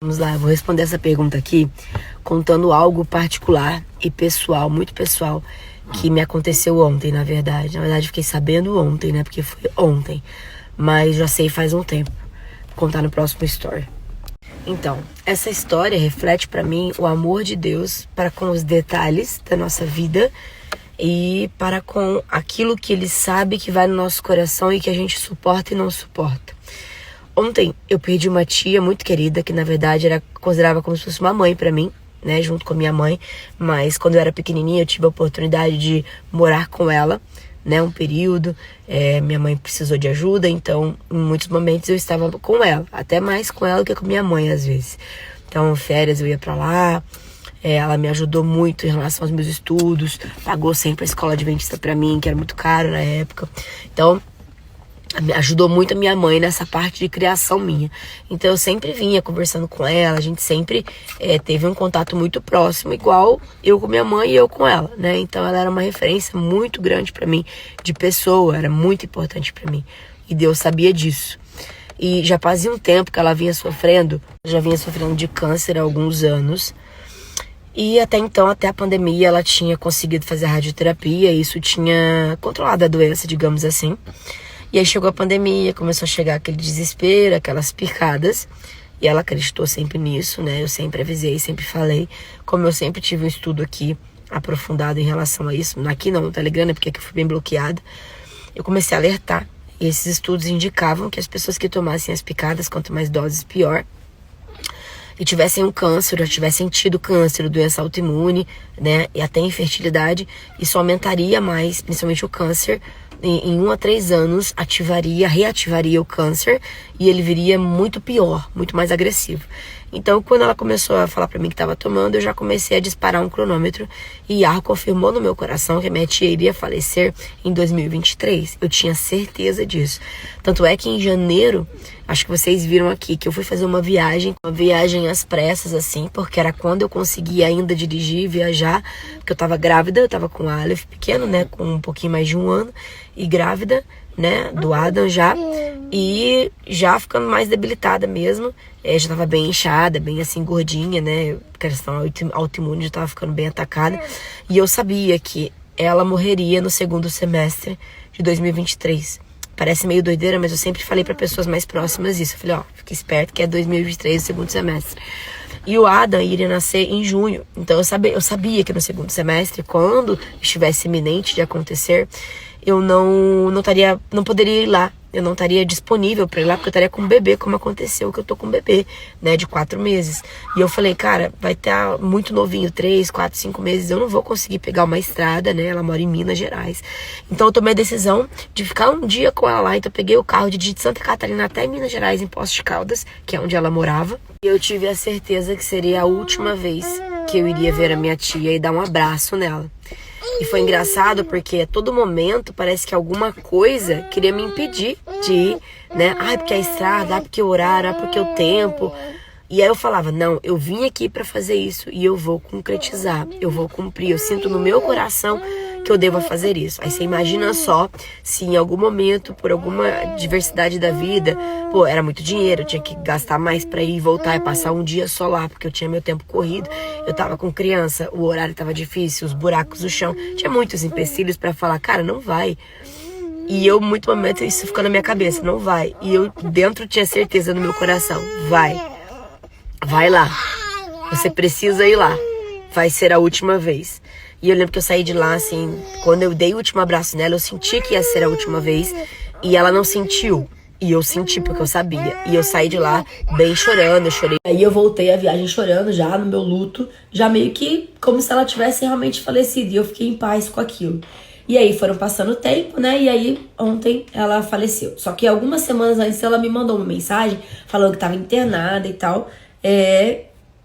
Vamos lá, eu vou responder essa pergunta aqui contando algo particular e pessoal, muito pessoal, que me aconteceu ontem, na verdade. Na verdade, fiquei sabendo ontem, né? Porque foi ontem. Mas já sei faz um tempo. Vou contar no próximo story. Então, essa história reflete pra mim o amor de Deus para com os detalhes da nossa vida e para com aquilo que Ele sabe que vai no nosso coração e que a gente suporta e não suporta. Ontem eu perdi uma tia muito querida, que na verdade era considerava como se fosse uma mãe pra mim, né, junto com a minha mãe, mas quando eu era pequenininha eu tive a oportunidade de morar com ela, né, um período, minha mãe precisou de ajuda, então em muitos momentos eu estava com ela, até mais com ela do que com minha mãe às vezes. Então férias eu ia pra lá, ela me ajudou muito em relação aos meus estudos, pagou sempre a escola adventista pra mim, que era muito caro na época, então ajudou muito a minha mãe nessa parte de criação minha. Então eu sempre vinha conversando com ela, a gente sempre teve um contato muito próximo, igual eu com minha mãe e eu com ela, né? Então ela era uma referência muito grande pra mim, de pessoa, era muito importante pra mim. E Deus sabia disso. E já fazia um tempo que ela já vinha sofrendo de câncer há alguns anos. E até então, até a pandemia, ela tinha conseguido fazer radioterapia, e isso tinha controlado a doença, digamos assim. E aí chegou a pandemia, começou a chegar aquele desespero, aquelas picadas. E ela acreditou sempre nisso, né? Eu sempre avisei, sempre falei. Como eu sempre tive um estudo aqui aprofundado em relação a isso. Aqui não, no Telegram, porque aqui eu fui bem bloqueada. Eu comecei a alertar. E esses estudos indicavam que as pessoas que tomassem as picadas, quanto mais doses, pior. E tivessem um câncer, já tivessem tido câncer, doença autoimune, né? E até infertilidade. Isso aumentaria mais, principalmente o câncer. Em 1 a 3 anos reativaria o câncer e ele viria muito pior, muito mais agressivo. Então, quando ela começou a falar pra mim que estava tomando, eu já comecei a disparar um cronômetro e Yahweh confirmou no meu coração que a minha tia iria falecer em 2023. Eu tinha certeza disso. Tanto é que em janeiro, acho que vocês viram aqui, que eu fui fazer uma viagem às pressas, assim, porque era quando eu conseguia ainda dirigir e viajar, porque eu tava grávida, eu tava com o Aleph pequeno, né, com um pouquinho mais de 1 ano, e grávida, né, do Adam já, e já ficando mais debilitada mesmo, já tava bem inchada, bem assim gordinha, né, questão autoimune já tava ficando bem atacada, e eu sabia que ela morreria no segundo semestre de 2023. Parece meio doideira, mas eu sempre falei para pessoas mais próximas isso, eu falei, ó, fique esperto que é 2023, o segundo semestre. E o Adam iria nascer em junho. Então eu sabia que no segundo semestre, quando estivesse iminente de acontecer, eu não poderia ir lá. Eu não estaria disponível para ir lá, porque eu estaria com um bebê, como aconteceu, que eu tô com um bebê, né, de 4 meses. E eu falei, cara, vai estar muito novinho, 3, 4, 5 meses, eu não vou conseguir pegar uma estrada, né, ela mora em Minas Gerais. Então eu tomei a decisão de ficar um dia com ela lá, então eu peguei o carro de Santa Catarina até Minas Gerais, em Poços de Caldas, que é onde ela morava. E eu tive a certeza que seria a última vez que eu iria ver a minha tia e dar um abraço nela. E foi engraçado porque a todo momento parece que alguma coisa queria me impedir de ir, né? Ai, porque a estrada, porque o horário, porque o tempo. E aí eu falava, não, eu vim aqui pra fazer isso e eu vou concretizar, eu vou cumprir. Eu sinto no meu coração que eu devo fazer isso. Aí você imagina só se em algum momento, por alguma diversidade da vida, pô, era muito dinheiro, eu tinha que gastar mais pra ir e voltar e passar um dia só lá, porque eu tinha meu tempo corrido, eu tava com criança, o horário tava difícil, os buracos no chão, tinha muitos empecilhos pra falar, cara, não vai. E eu, muito momento, isso ficou na minha cabeça, não vai. E eu dentro tinha certeza no meu coração, vai lá, você precisa ir lá, vai ser a última vez. E eu lembro que eu saí de lá, assim, quando eu dei o último abraço nela, eu senti que ia ser a última vez. E ela não sentiu. E eu senti, porque eu sabia. E eu saí de lá bem chorando, eu chorei. Aí eu voltei a viagem chorando, já no meu luto. Já meio que como se ela tivesse realmente falecido. E eu fiquei em paz com aquilo. E aí foram passando o tempo, né? E aí ontem ela faleceu. Só que algumas semanas antes ela me mandou uma mensagem falando que estava internada e tal.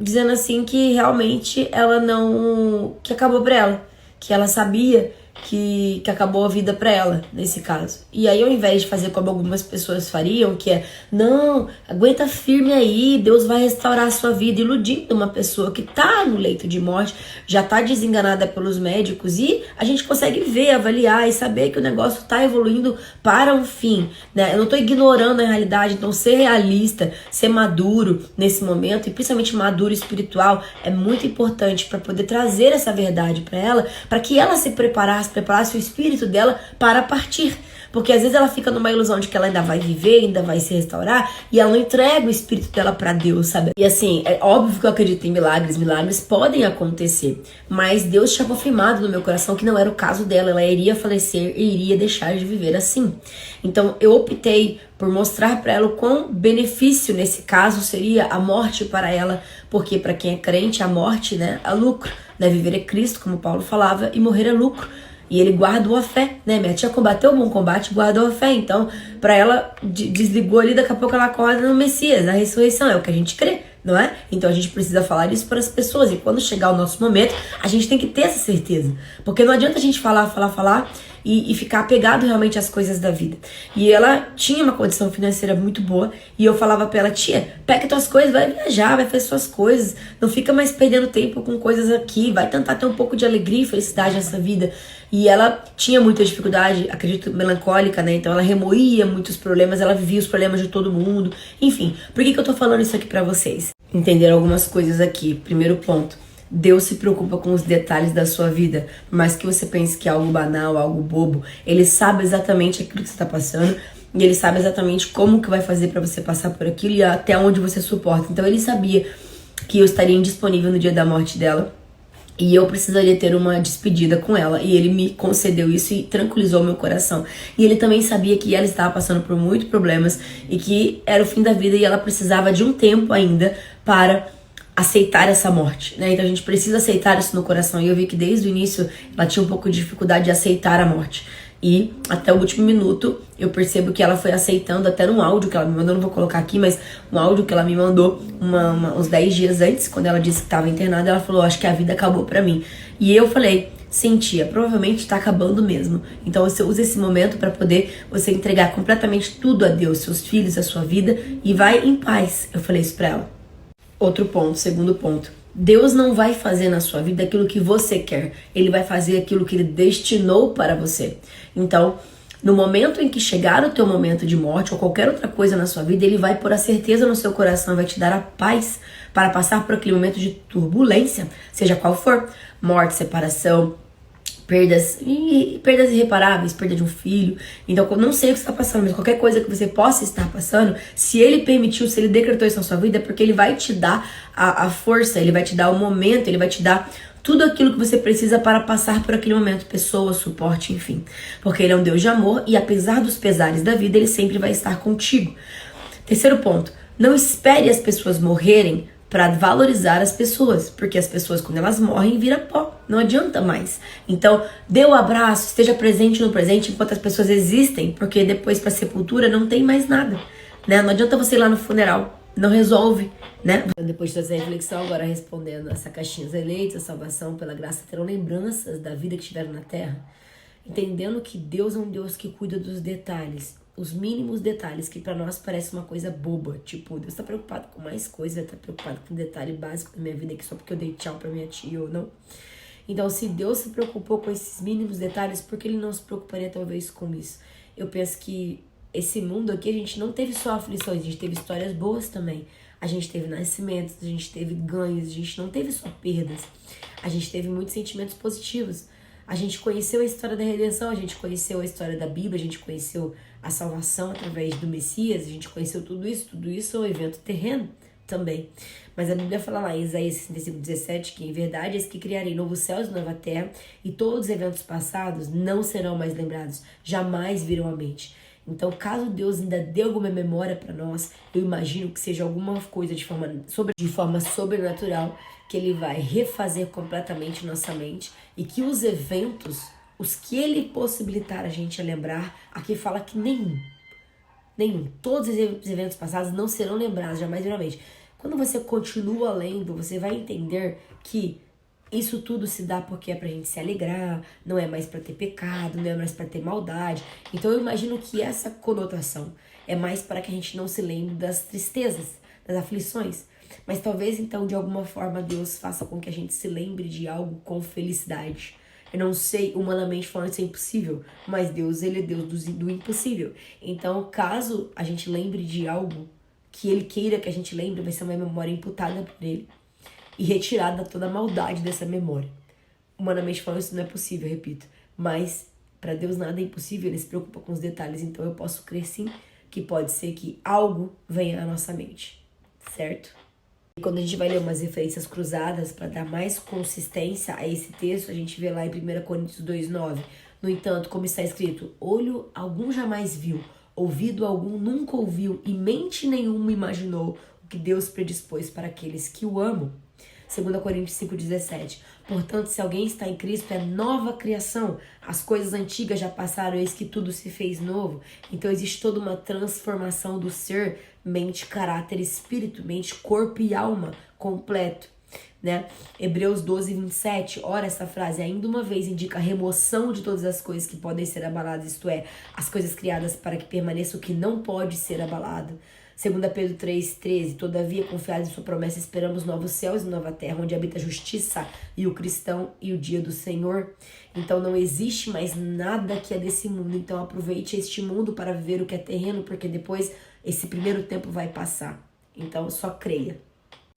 Dizendo assim que realmente ela não... que acabou pra ela. Que ela sabia que acabou a vida pra ela, nesse caso. E aí, ao invés de fazer como algumas pessoas fariam, que é, não, aguenta firme aí, Deus vai restaurar a sua vida, iludindo uma pessoa que tá no leito de morte, já tá desenganada pelos médicos, e a gente consegue ver, avaliar e saber que o negócio tá evoluindo para um fim, né? Eu não tô ignorando a realidade, então ser realista, ser maduro nesse momento, e principalmente maduro espiritual, é muito importante para poder trazer essa verdade para ela, para que ela se preparasse o espírito dela para partir. Porque às vezes ela fica numa ilusão de que ela ainda vai viver, ainda vai se restaurar, e ela não entrega o espírito dela para Deus, sabe? E assim, é óbvio que eu acredito em milagres, milagres podem acontecer, mas Deus tinha confirmado no meu coração que não era o caso dela, ela iria falecer e iria deixar de viver assim. Então eu optei por mostrar para ela o quão benefício nesse caso seria a morte para ela, porque para quem é crente, a morte, né, é lucro, né? Viver é Cristo, como Paulo falava, e morrer é lucro. E ele guardou a fé, né? Minha tia combateu o bom combate, guardou a fé. Então, pra ela, desligou ali, daqui a pouco ela acorda no Messias, na ressurreição. É o que a gente crê, não é? Então a gente precisa falar isso para as pessoas. E quando chegar o nosso momento, a gente tem que ter essa certeza. Porque não adianta a gente falar e ficar apegado realmente às coisas da vida. E ela tinha uma condição financeira muito boa. E eu falava pra ela, tia, pega tuas coisas, vai viajar, vai fazer suas coisas. Não fica mais perdendo tempo com coisas aqui. Vai tentar ter um pouco de alegria e felicidade nessa vida. E ela tinha muita dificuldade, acredito, melancólica, né? Então ela remoía muitos problemas, ela vivia os problemas de todo mundo. Enfim, por que eu tô falando isso aqui pra vocês? Entenderam algumas coisas aqui. Primeiro ponto. Deus se preocupa com os detalhes da sua vida, por mais que você pense que é algo banal, algo bobo, Ele sabe exatamente aquilo que você está passando, e Ele sabe exatamente como que vai fazer para você passar por aquilo e até onde você suporta. Então Ele sabia que eu estaria indisponível no dia da morte dela, e eu precisaria ter uma despedida com ela. E ele me concedeu isso e tranquilizou meu coração. E ele também sabia que ela estava passando por muitos problemas e que era o fim da vida e ela precisava de um tempo ainda para aceitar essa morte, né? Então a gente precisa aceitar isso no coração. E eu vi que desde o início ela tinha um pouco de dificuldade de aceitar a morte. E até o último minuto eu percebo que ela foi aceitando, até num áudio que ela me mandou, não vou colocar aqui, mas um áudio que ela me mandou uns 10 dias antes, quando ela disse que estava internada, ela falou, acho que a vida acabou pra mim. E eu falei, sim, tia, provavelmente tá acabando mesmo. Então você usa esse momento para poder você entregar completamente tudo a Deus, seus filhos, a sua vida, e vai em paz. Eu falei isso pra ela. Outro ponto, segundo ponto. Deus não vai fazer na sua vida aquilo que você quer. Ele vai fazer aquilo que Ele destinou para você. Então, no momento em que chegar o teu momento de morte ou qualquer outra coisa na sua vida, Ele vai pôr a certeza no seu coração, vai te dar a paz para passar por aquele momento de turbulência, seja qual for. Morte, separação, perdas irreparáveis, perda de um filho. Então, eu não sei o que você está passando, mas qualquer coisa que você possa estar passando, se Ele permitiu, se Ele decretou isso na sua vida, é porque Ele vai te dar a força, Ele vai te dar o momento, Ele vai te dar tudo aquilo que você precisa para passar por aquele momento, pessoa, suporte, enfim. Porque Ele é um Deus de amor e apesar dos pesares da vida, Ele sempre vai estar contigo. Terceiro ponto, não espere as pessoas morrerem para valorizar as pessoas, porque as pessoas quando elas morrem viram pó, não adianta mais. Então, dê o abraço, esteja presente no presente enquanto as pessoas existem, porque depois para sepultura não tem mais nada, né? Não adianta você ir lá no funeral, não resolve, né? Depois dessa reflexão, agora respondendo essa caixinha, os eleitos, a salvação pela graça terão lembranças da vida que tiveram na terra, entendendo que Deus é um Deus que cuida dos detalhes, os mínimos detalhes, que pra nós parece uma coisa boba, tipo, Deus tá preocupado com mais coisa, tá preocupado com um detalhe básico da minha vida, que só porque eu dei tchau pra minha tia ou não. Então, se Deus se preocupou com esses mínimos detalhes, por que Ele não se preocuparia talvez com isso? Eu penso que esse mundo aqui, a gente não teve só aflições, a gente teve histórias boas também. A gente teve nascimentos, a gente teve ganhos, a gente não teve só perdas. A gente teve muitos sentimentos positivos. A gente conheceu a história da redenção, a gente conheceu a história da Bíblia, a gente conheceu a salvação através do Messias, a gente conheceu tudo isso é um evento terreno também. Mas a Bíblia fala lá em Isaías 65:17 que em verdade eis que criarei novos céus e nova terra e todos os eventos passados não serão mais lembrados, jamais virão à mente. Então, caso Deus ainda dê alguma memória para nós, eu imagino que seja alguma coisa de forma sobrenatural, que Ele vai refazer completamente nossa mente e que os eventos, os que Ele possibilitar a gente a lembrar, aqui fala que nenhum. Todos os eventos passados não serão lembrados, jamais virão à mente. Quando você continua lendo, você vai entender que Isso tudo se dá porque é pra gente se alegrar, não é mais pra ter pecado, não é mais pra ter maldade. Então eu imagino que essa conotação é mais para que a gente não se lembre das tristezas, das aflições. Mas talvez então de alguma forma Deus faça com que a gente se lembre de algo com felicidade. Eu não sei, humanamente falando, isso é impossível, mas Deus, ele é Deus do impossível. Então, caso a gente lembre de algo que ele queira que a gente lembre, vai ser uma memória imputada por ele e retirada toda a maldade dessa memória. Humanamente falando, isso não é possível, eu repito. Mas para Deus nada é impossível, ele se preocupa com os detalhes. Então eu posso crer sim que pode ser que algo venha à nossa mente, certo? E quando a gente vai ler umas referências cruzadas para dar mais consistência a esse texto, a gente vê lá em 1 Coríntios 2:9. No entanto, como está escrito, olho algum jamais viu, ouvido algum nunca ouviu e mente nenhuma imaginou o que Deus predispôs para aqueles que o amam. 2 Coríntios 5:17. Portanto, se alguém está em Cristo, é nova criação. As coisas antigas já passaram, eis que tudo se fez novo. Então existe toda uma transformação do ser, mente, caráter, espírito, mente, corpo e alma completo. Né? Hebreus 12:27, ora essa frase ainda uma vez indica a remoção de todas as coisas que podem ser abaladas, isto é, as coisas criadas para que permaneça o que não pode ser abalado. 2 Pedro 3:13, todavia confiados em sua promessa esperamos novos céus e nova terra, onde habita a justiça e o cristão e o dia do Senhor. Então não existe mais nada que é desse mundo, então aproveite este mundo para viver o que é terreno, porque depois esse primeiro tempo vai passar. Então só creia.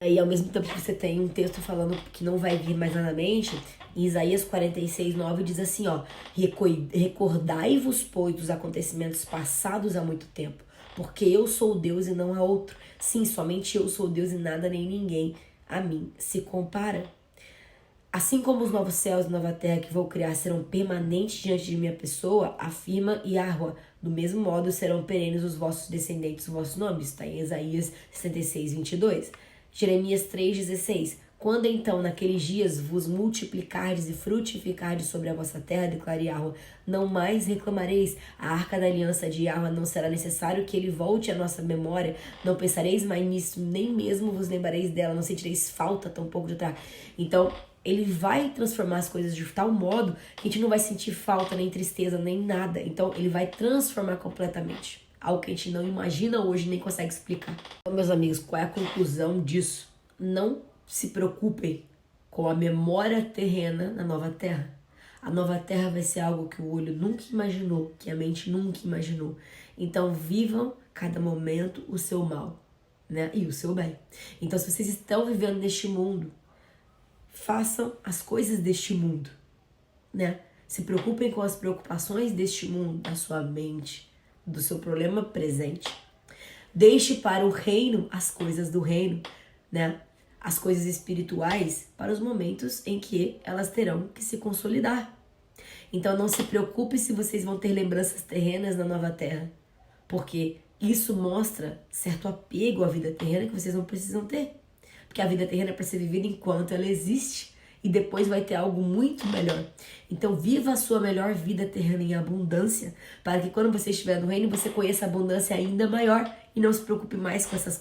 E ao mesmo tempo que você tem um texto falando que não vai vir mais nada na mente, em Isaías 46:9 diz assim, ó, recordai-vos, pois, dos acontecimentos passados há muito tempo, porque eu sou Deus e não há outro. Sim, somente eu sou Deus e nada nem ninguém a mim se compara. Assim como os novos céus e nova terra que vou criar serão permanentes diante de minha pessoa, afirma Yahweh, do mesmo modo serão perenes os vossos descendentes, os vossos nomes. Está em Isaías 66:22. Jeremias 3:16. Quando então naqueles dias vos multiplicardes e frutificardes sobre a vossa terra, declara Yahweh, não mais reclamareis, a arca da aliança de Yahweh não será necessário que ele volte à nossa memória, não pensareis mais nisso, nem mesmo vos lembrareis dela, não sentireis falta tampouco de outra. Então, ele vai transformar as coisas de tal modo que a gente não vai sentir falta, nem tristeza, nem nada. Então, ele vai transformar completamente. Algo que a gente não imagina hoje, nem consegue explicar. Então, meus amigos, qual é a conclusão disso? Não se preocupem com a memória terrena na nova terra. A nova terra vai ser algo que o olho nunca imaginou, que a mente nunca imaginou. Então, vivam cada momento o seu mal, né? E o seu bem. Então, se vocês estão vivendo neste mundo, façam as coisas deste mundo, né? Se preocupem com as preocupações deste mundo, da sua mente, do seu problema presente. Deixe para o reino as coisas do reino, né? As coisas espirituais para os momentos em que elas terão que se consolidar. Então não se preocupe se vocês vão ter lembranças terrenas na nova terra, porque isso mostra certo apego à vida terrena que vocês não precisam ter. Porque a vida terrena é para ser vivida enquanto ela existe e depois vai ter algo muito melhor. Então viva a sua melhor vida terrena em abundância, para que quando você estiver no reino você conheça a abundância ainda maior e não se preocupe mais com essas